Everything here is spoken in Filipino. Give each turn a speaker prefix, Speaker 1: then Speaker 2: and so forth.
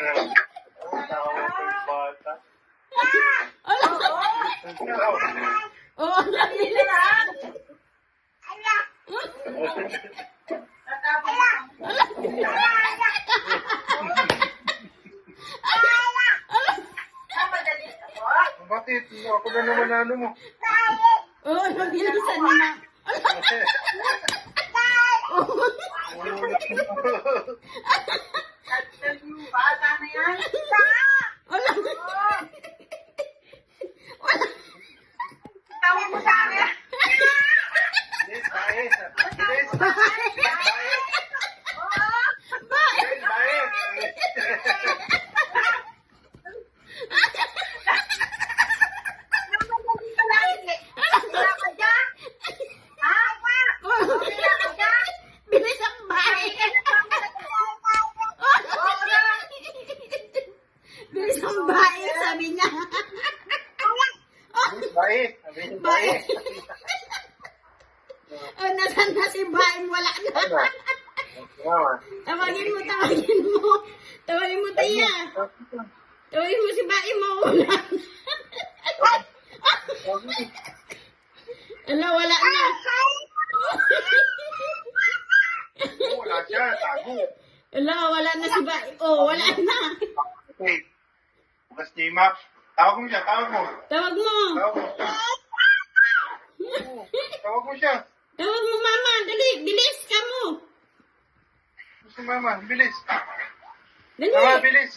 Speaker 1: Tawa ko yung bata.
Speaker 2: Oo, nabili lang.
Speaker 1: Bakit? Ako na naman ano mo.
Speaker 2: Oo, nabilisan mo na.
Speaker 3: Bata na yan.
Speaker 2: Wala.
Speaker 3: Tawag mo sa akin.
Speaker 1: Bilis, bilis. Bilis.
Speaker 2: Bilis ang bahay. Bilis ang bahay, sabi niya.
Speaker 1: Bait.
Speaker 2: Bahay. Oh, nasan na si Baim? Wala na. Tawagin mo. Tawagin mo, Taya. Tawagin mo si Baim, mawala. Wala na.
Speaker 1: Wala siya, tago.
Speaker 2: Wala na si Baim. Oh, wala na.
Speaker 1: Okay. Bukas J-Max. Tawag mo siya, tawag mo.
Speaker 2: Tawag mo.
Speaker 1: Tawag mo. Tawag mo siya.
Speaker 2: Tawag mo, Mama. Dali, bilis ka mo.
Speaker 1: Si Mama, bilis.
Speaker 2: Dali.
Speaker 1: Mama, bilis.